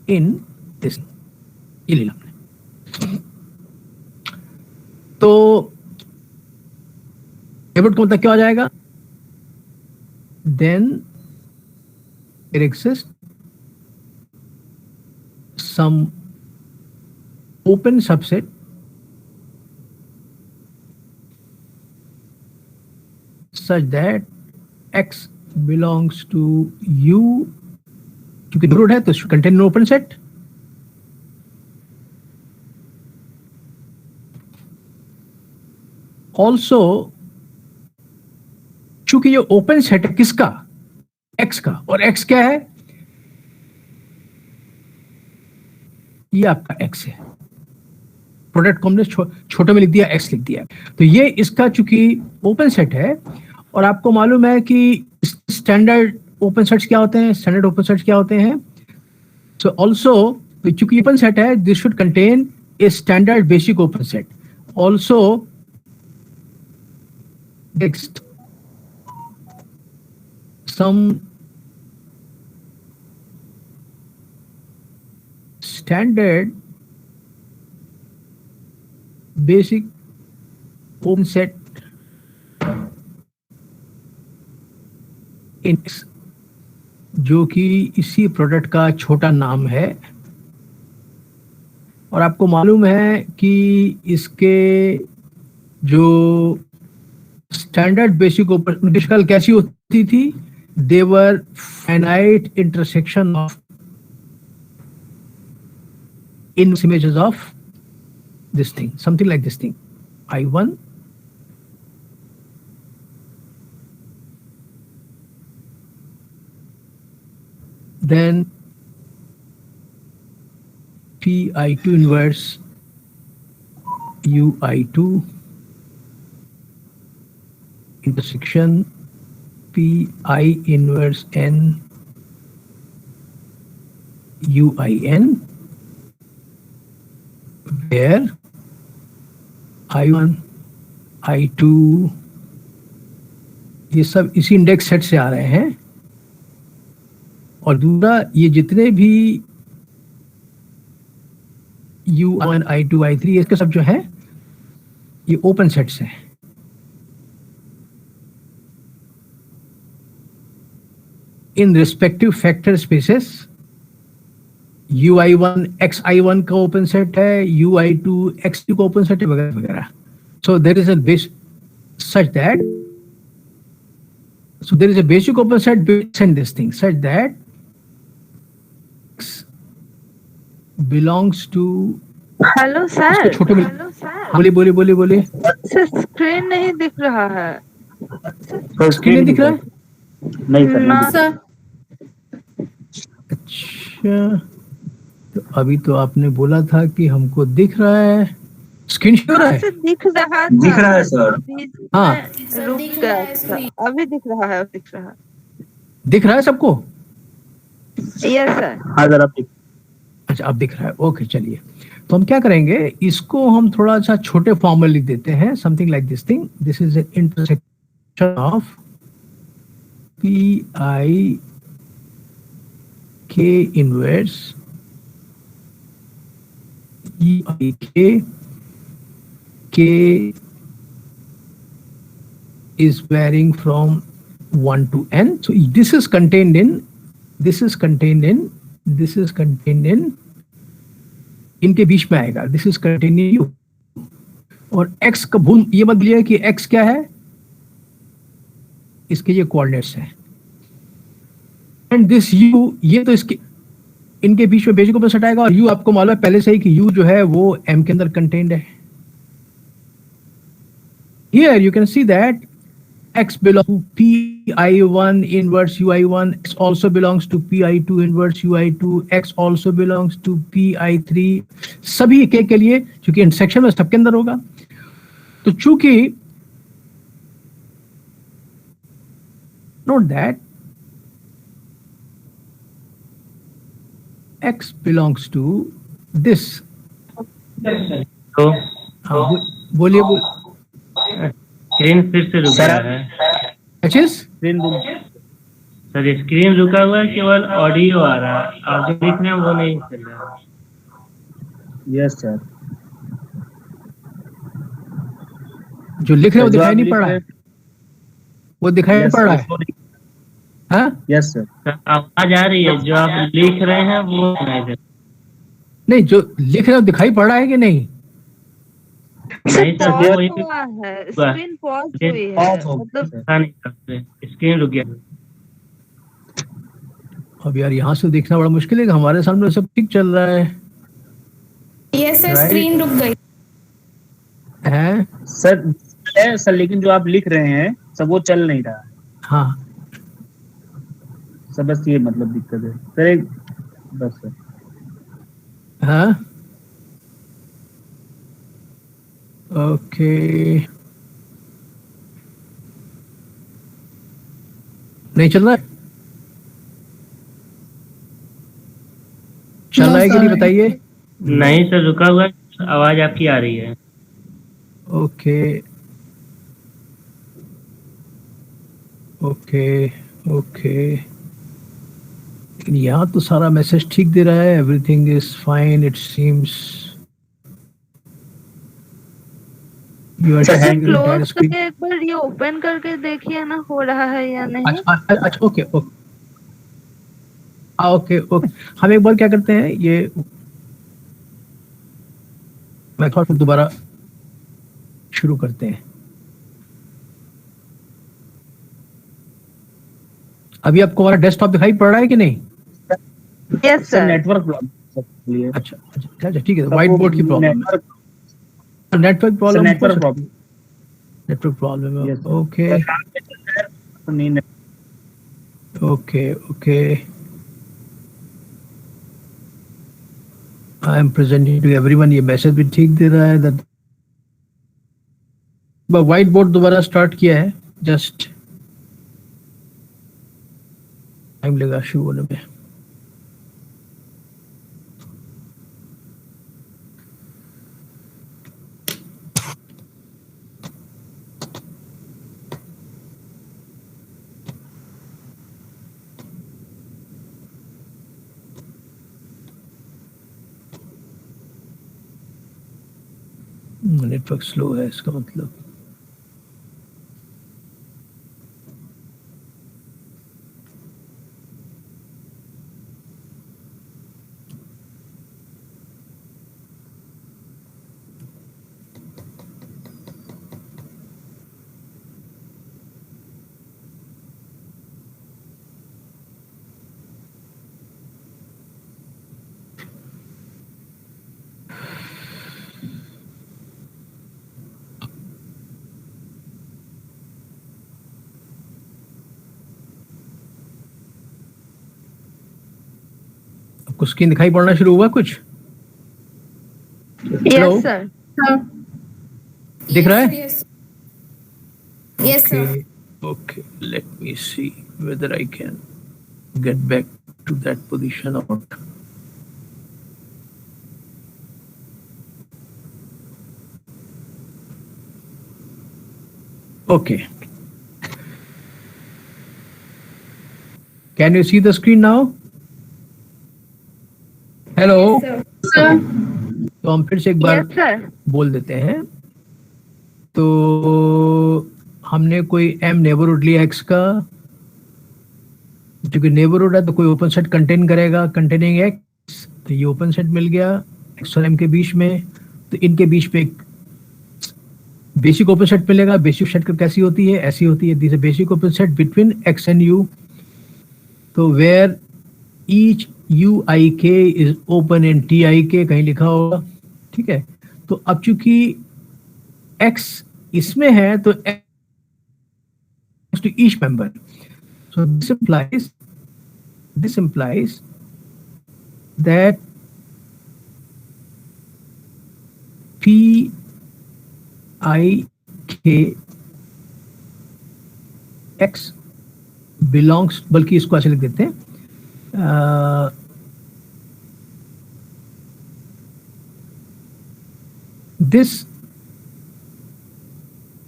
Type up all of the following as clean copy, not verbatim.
In this, ये ले हमने। तो डेबिट का मतलब क्या हो जाएगा? Then there exist some open subset such that x belongs to u, क्योंकि नोड है तो कंटेन ओपन सेट। ऑल्सो चूंकि ये ओपन सेट है किसका? x का, और x क्या है? ये आपका x है। प्रोडक्ट को हमने छोटे में लिख दिया, x लिख दिया। तो ये इसका चूंकि ओपन सेट है, और आपको मालूम है कि स्टैंडर्ड ओपन सेट्स क्या होते हैं? स्टैंडर्ड ओपन सेट्स क्या होते हैं? सो ऑल्सो चूंकि ओपन सेट है, this should contain a standard basic open set. Also next some standard basic open set index, जो कि इसी प्रोडक्ट का छोटा नाम है। और आपको मालूम है कि इसके जो स्टैंडर्ड बेसिक ओपन शक्ल कैसी होती थी? There were finite intersection of in images of this thing, something like this thing, I1 then PI2 inverse UI2 intersection PI inverse N UIN, where I1 I2 ये सब इसी इंडेक्स सेट से आ रहे हैं। और दूसरा ये जितने भी U1 I2 I3 इसके सब जो है ये ओपन सेट्स हैं। In respective factor spaces UI1 XI1 का ओपन सेट है, UI2 X2 का ओपन सेट है, वगैरह वगैरह। So there is a base such that, so there is a basic open set based on this thing such that X belongs to, hello sir, छोटे में बोलिए बोलिए बोलिए बोलिए। सर स्क्रीन नहीं दिख रहा है। स्क्रीन नहीं दिख रहा है? नहीं सर, ना नहीं सर, अच्छा, तो अभी तो आपने बोला था कि हमको दिख रहा है। स्क्रीन शो हो रहा है? दिख रहा था, दिख रहा है सर। हाँ रुक गया था, अभी दिख रहा है, दिख रहा है। दिख रहा है सबको? Yes sir. हाँ सर, आप अच्छा अब दिख रहा है, ओके चलिए। तो हम क्या करेंगे, इसको हम थोड़ा सा छोटे फॉर्म में लिख देते हैं, something like this thing. This is an intersection of PI K inverse EIK, K is varying from 1 to n. So this is contained in इनके बीच में आएगा, this is contained in U। और x का भूल ये मत भूलिए कि x क्या है, इसके ये कोऑर्डिनेट्स हैं। एंड दिस U, ये तो इसके इनके बीच में बेसिक ओपन सेट आएगा। और U आपको मालूम है पहले से ही कि U जो है वो M के अंदर कंटेन्ड है। Here you can see that X belongs to PI1 inverse UI1, X also belongs to PI2 inverse UI2, X also belongs to PI3, सभी K के लिए, क्योंकि इंटरसेक्शन में सबके अंदर होगा। तो चूंकि note that X belongs to this, तो बोलिए स्क्रीन फिर से रुक सर, रहा है। अच्छे स्क्रीन सर स्क्रीन रुका हुआ है, केवल ऑडियो आ रहा है और जो लिख रहे हैं वो नहीं चल रहा है। Yes sir. जो लिख रहे हैं वो जो दिखाई आप नहीं लिख पड़ रहा रहे है, हैं, वो दिखाई नहीं यस पड़ रहा सर, है। हाँ यस सर। आवाज आ रही है, जो आप लिख रहे हैं वो सुनाई दे नहीं, जो लिख रहे हो दिखाई पड़ रहा है कि नहीं? सर नहीं सर, पॉज वही पे हुआ है, हुआ है। स्क्रीन पॉज ये हुई है, पॉज हो गया मतलब सर। पता नहीं सर, स्क्रीन रुक गया। अब यार यहाँ से देखना बड़ा मुश्किल है कि हमारे सामने सब ठीक चल रहा है। Yes sir, Right. स्क्रीन रुक गई। है सर है सर, लेकिन जो आप लिख रहे हैं सब वो चल नहीं रहा है हाँ, सर, बस ये मतलब दिक्कत है सर। एक बस सर। हाँ, ओके, नहीं चल रहा है? चल रहा है कि नहीं बताइए? नहीं सर, रुका हुआ है, आवाज आपकी आ रही है। ओके, ओके, ओके, लेकिन यहाँ तो सारा मैसेज ठीक दे रहा है, everything is fine it seems. You are sir, checking hang- your entire close screen. करके एक बार ये ओपन करके देखिए ना, हो रहा है या नहीं। अच्छा अच्छा, ओके ओके, ओके ओके, हम एक बार क्या करते हैं, ये मैं थोड़ा सा दोबारा शुरू करते हैं। अभी आपको हमारा डेस्कटॉप दिखाई पड़ रहा है कि नहीं? Yes sir sir, network problem. अच्छा अच्छा अच्छा, ठीक है, व्हाइट बोर्ड की प्रॉब्लम है, network problem, network problem. Network problem है, Yes, ओके नहीं okay okay, I am presenting to everyone, ये मैसेज भी ठीक दे रहा है दैट व्हाइट बोर्ड दोबारा स्टार्ट किया है, जस्ट टाइम लगा शुरू होने में। नेटवर्क स्लो है इसका मतलब। आपको स्क्रीन दिखाई पड़ना शुरू हुआ कुछ? Hello? यस सर, दिख रहा है? Yes sir. Okay, let me see whether I can get back to that position or not. Okay. Can you see the screen now? Hello? Sir तो हम फिर से एक बार यस सर, बोल देते हैं। तो हमने कोई एम नेबरहुड लिया एक्स का, क्योंकि नेबरहुड है तो कोई ओपन सेट कंटेन करेगा, कंटेनिंग एक्स, तो ये ओपन सेट मिल गया एक्स और एम के बीच में। तो इनके बीच पे एक बेसिक ओपन सेट मिलेगा। बेसिक सेट कैसी होती है? ऐसी होती है, this basic open set between x and you, तो वेयर ईच यू आई के is open in T I के, कहीं लिखा होगा, ठीक है। तो अब चूंकि एक्स इसमें है तो to each member, so this implies that p I k x belongs, बल्कि इसको ऐसे लिख देते हैं, this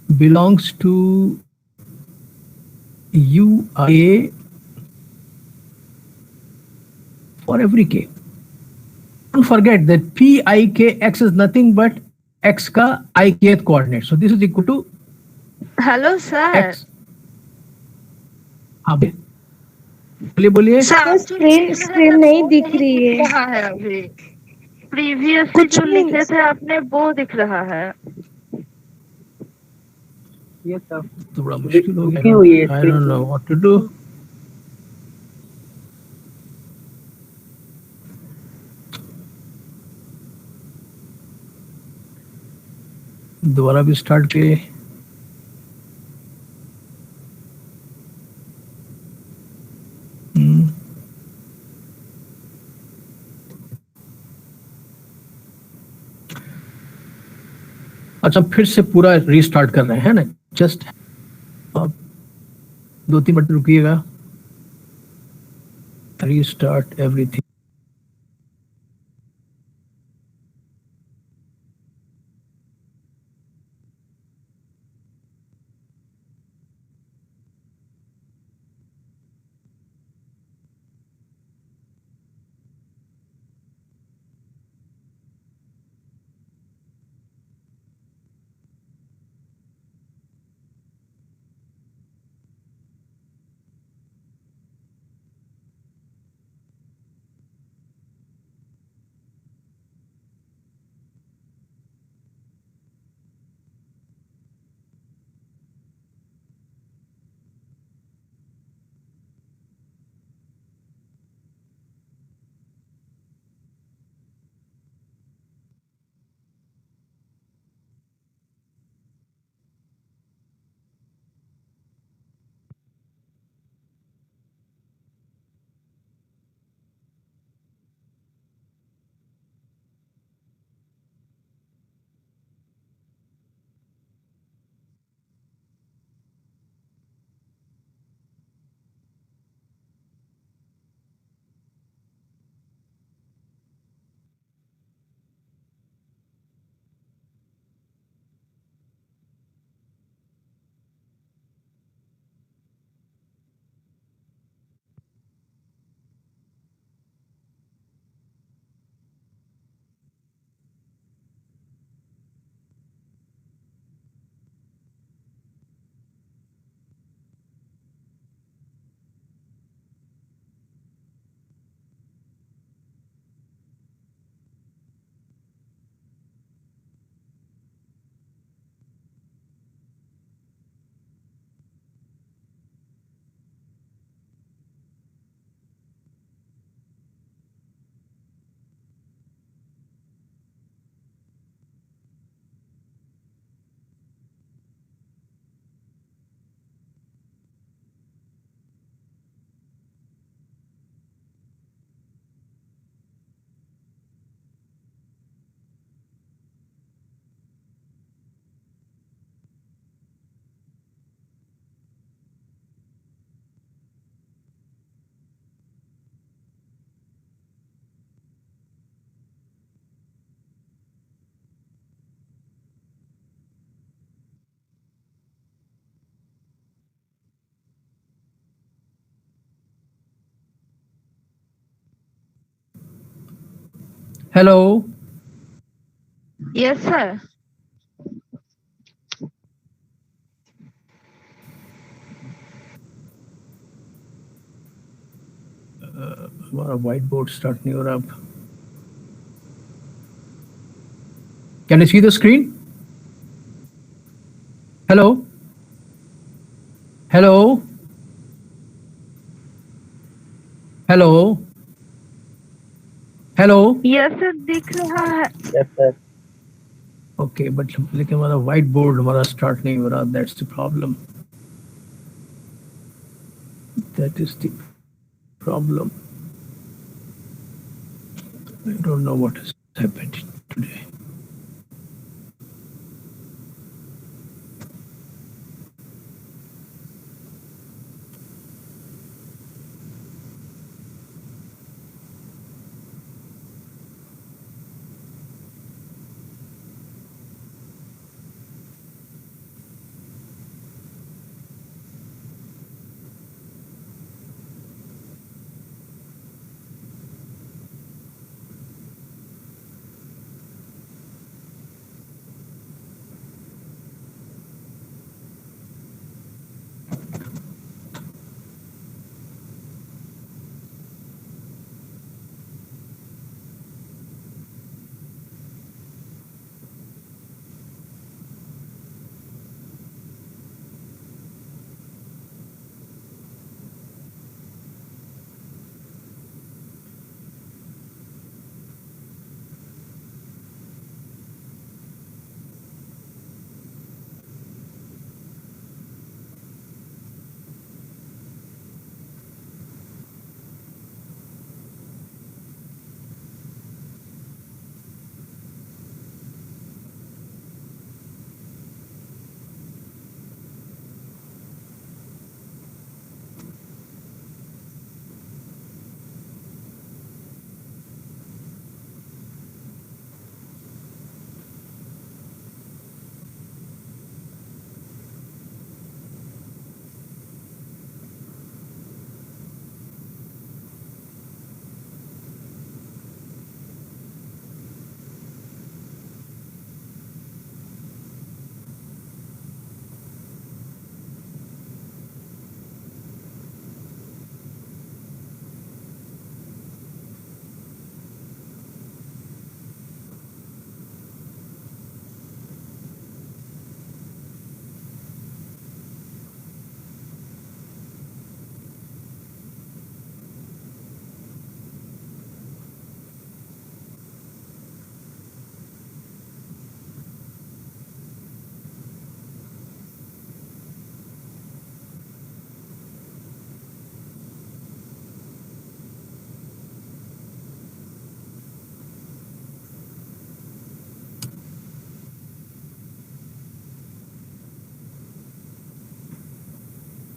belongs to UIA for every k. Don't forget that p I k x is nothing but x का I kth coordinate. So this is equal to hello sir x. हाँ बोलिए बोलिए। सर स्क्रीन नहीं दिख रही है। रहा है अभी प्रीवियसली कुछ जो नहीं। लिखे थे आपने वो दिख रहा है। ये सब तो बड़ा मुश्किल हो रुकी हुई है गया। I don't know what to do. दोबारा भी स्टार्ट किए। अच्छा फिर से पूरा रीस्टार्ट कर रहे हैं ना, जस्ट 2-3 मिनट रुकिएगा। Restart everything. Hello yes sir. हमारा व्हाइट बोर्ड स्टार्ट नहीं हो रहा अब। Can you see the screen? Hello hello hello hello. Yes sir दिख रहा है। Yes sir. ओके बट लेकिन हमारा व्हाइट बोर्ड हमारा स्टार्ट नहीं हो रहा। That's the problem. That is the problem. I don't know what has happened today.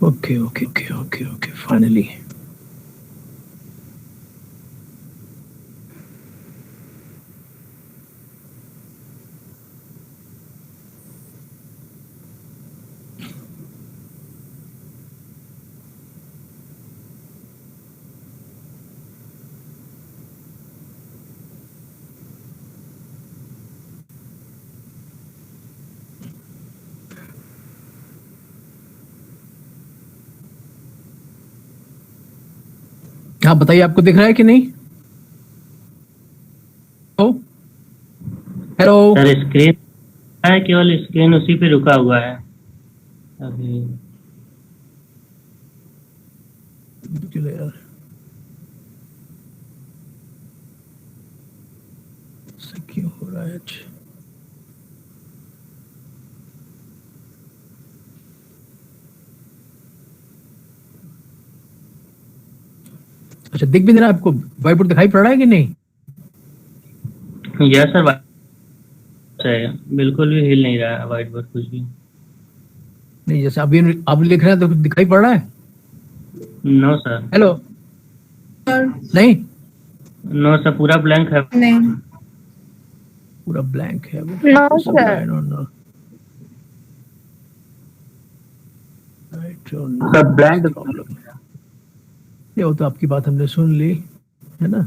Okay okay okay okay okay finally. हाँ बताइए, आपको दिख रहा है कि नहीं? ओ हेलो। सर स्क्रीन है, केवल स्क्रीन उसी पे रुका हुआ है अभी। चलो यार, ऐसा क्यों हो रहा है आज? अच्छा, दिख भी दे रहा है आपको? व्हाइट बोर्ड दिखाई पड़ रहा है कि नहीं? यस सर, है, बिल्कुल भी हिल नहीं रहा है व्हाइट बोर्ड कुछ भी। नहीं, जैसे अभी आप लिख रहे हैं तो दिखाई पड़ रहा है? No sir. हेलो। नहीं, नो सर, पूरा ब्लैंक है। नहीं। पूरा ब्लैंक है वो। No, sir. I don't know, I don't know sir blank problem. ये वो तो आपकी बात हमने सुन ली है ना,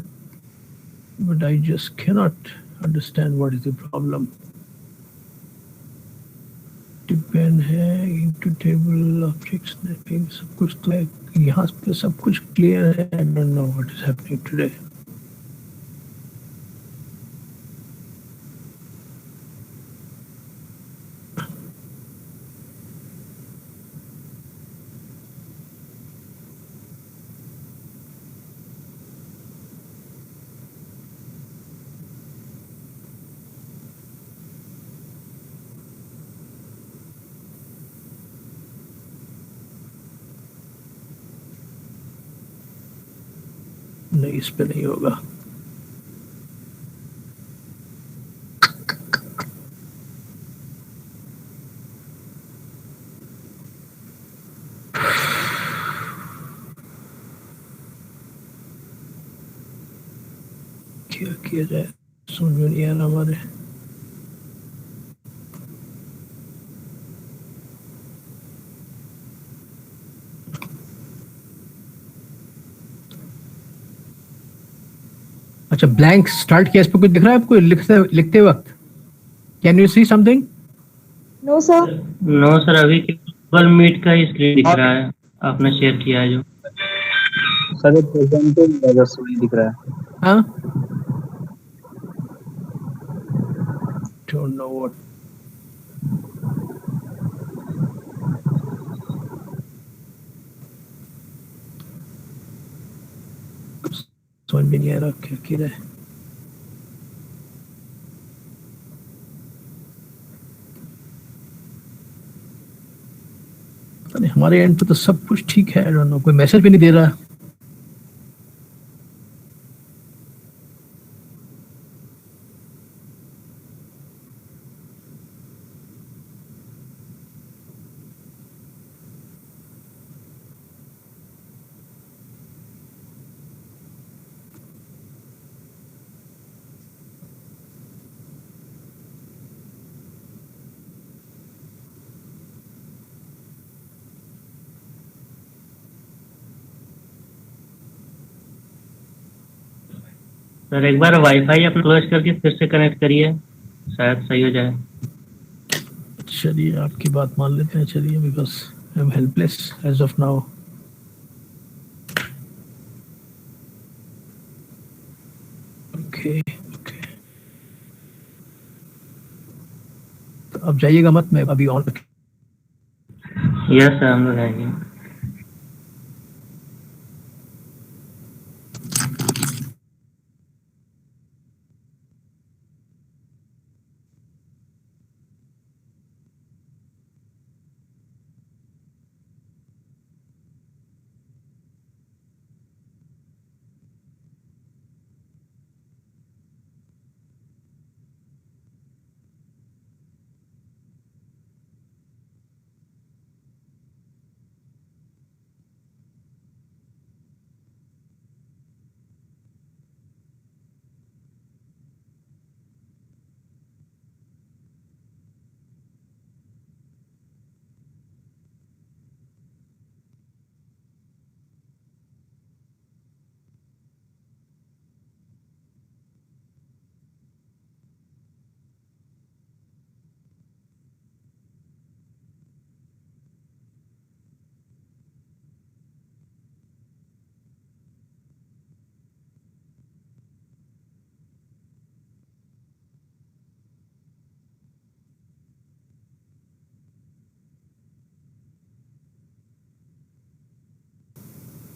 but I just cannot understand what is the problem. Depend है इनटू टेबल ऑब्जेक्ट्स नेपिंग, सब कुछ तो है यहाँ पे, सब कुछ क्लियर है। आई don't know what is happening today. नहीं, इस पे नहीं होगा। क्या किया जाए समझ में नहीं आ रहा हमारे। अच्छा, ब्लैंक स्टार्ट किया, इस पे कुछ दिख रहा है आपको लिखते लिखते वक्त? Can you see something? No sir. No sir, अभी केवल मीट का ही स्क्रीन दिख रहा है, आपने शेयर किया है जो। सर प्रेजेंटेड बस वही दिख रहा है। हाँ, डोंट नो व्हाट। समझ में नहीं आ रहा क्या किया जाए। पता नहीं, हमारे एंड पे तो सब कुछ ठीक है। आई डोंट नो, कोई मैसेज भी नहीं दे रहा। सर एक बार वाईफाई अपना क्लोज करके फिर से कनेक्ट करिए, शायद सही हो जाए। चलिए, आपकी बात मान लेते हैं। चलिए, because I am helpless as of now. Okay okay, तो अब जाइएगा मत, मैं अभी ऑन। यस सर, हम लोग आएंगे।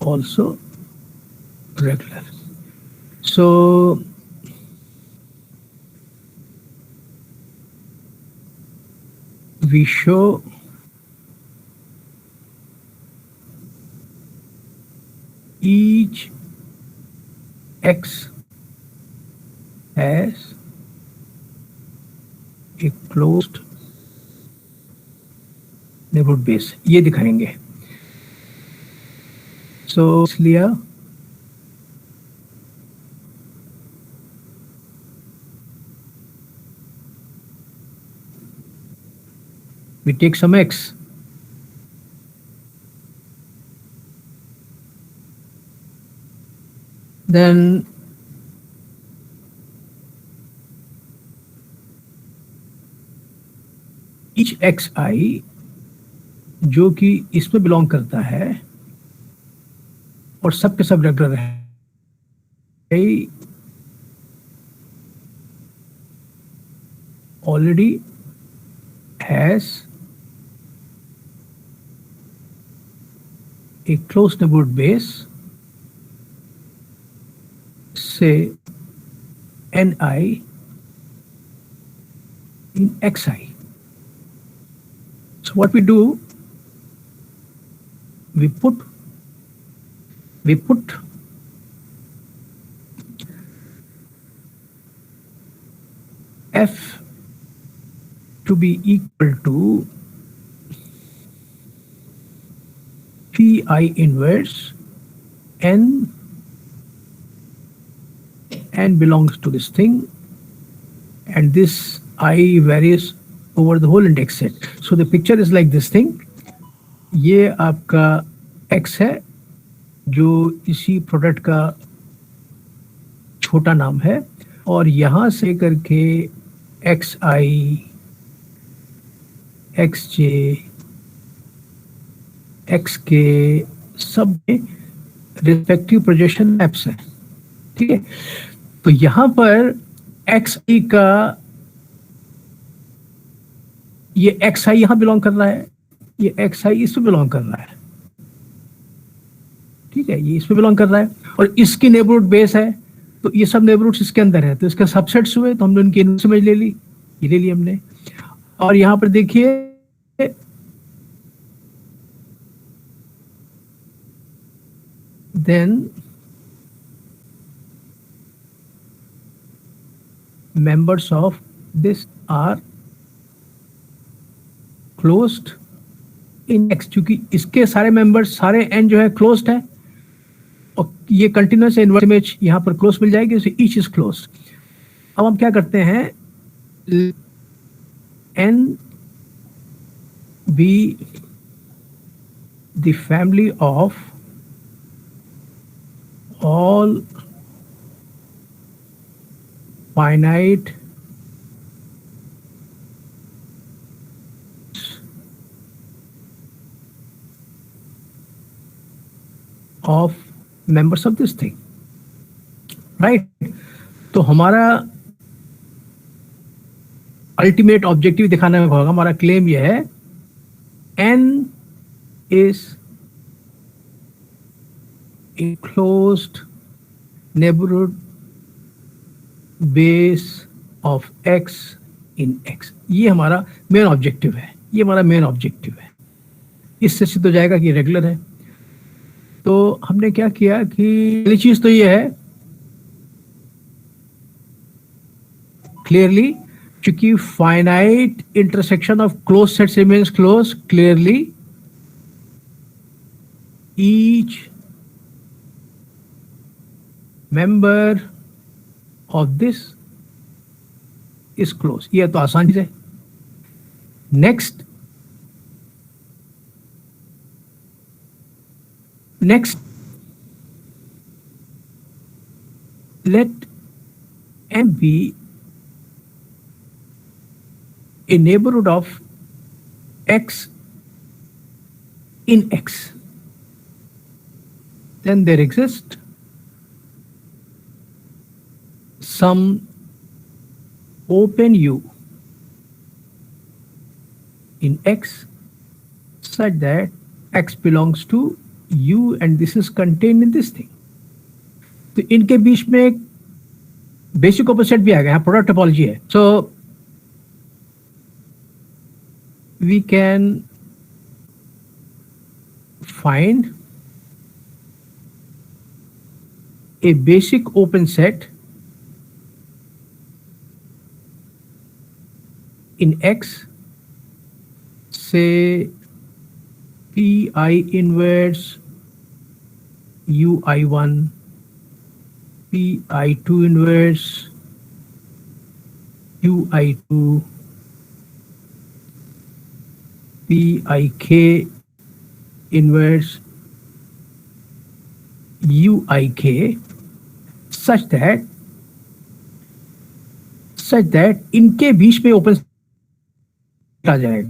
also regular. So we show each x has a closed neighborhood base, ये दिखाएंगे. So लिया, we take some x, then each xi जो कि इसमें बिलोंग करता है और सब के सब रेगुलर है, already has a closed neighborhood base, say ni in xi. So what we do, we put f to be equal to pi inverse n belongs to this thing, and this I varies over the whole index set. So the picture is like this thing. ये आपका x है जो इसी product का छोटा नाम है, और यहां से करके xi, xj, xk सब में रिस्पेक्टिव प्रोजेक्शन मैप्स हैं. ठीक है, तो यहां पर xi का ये xi यहां बिलोंग कर रहा है, ये xi इसमें बिलोंग कर रहा है. ठीक है, ये इसमें बिलोंग कर रहा है और इसकी नेबरहुड बेस है, तो ये सब नेबरहुड्स इसके अंदर है, तो इसके सबसेट्स हुए, तो हमने उनकी इमेज ले ली, ये ले ली हमने. और यहां पर देखिए then members of this are closed in x, क्योंकि इसके सारे मेंबर्स, सारे n जो है क्लोज्ड है, और ये कंटिन्यूस इनवर्स इमेज यहाँ पर क्लोज मिल जाएगी, so each is closed. अब हम क्या करते हैं, n be the family of all finite of members of this thing, right? तो हमारा अल्टीमेट ऑब्जेक्टिव दिखाने में होगा, हमारा क्लेम यह है n is a closed neighborhood base of x in x. ये हमारा मेन ऑब्जेक्टिव है, ये हमारा मेन ऑब्जेक्टिव है. इससे सिद्ध हो जाएगा कि रेगुलर है. तो हमने क्या किया कि पहली चीज तो ये है, क्लियरली चूंकि finite intersection of close sets remains close, clearly each member of this is close. ये तो आसान चीज है. next let m be a neighborhood of x in x. Then there exists some open U in X such that X belongs to U and this is contained in this thing. तो इनके बीच में एक basic open set भी आ गया, यहाँ product topology है. सो we can find a basic open set in X, say Pi inverse Ui1, Pi2 inverse Ui2, Pik inverse Uik, such that इनके बीच में ओपन आ जाएगा.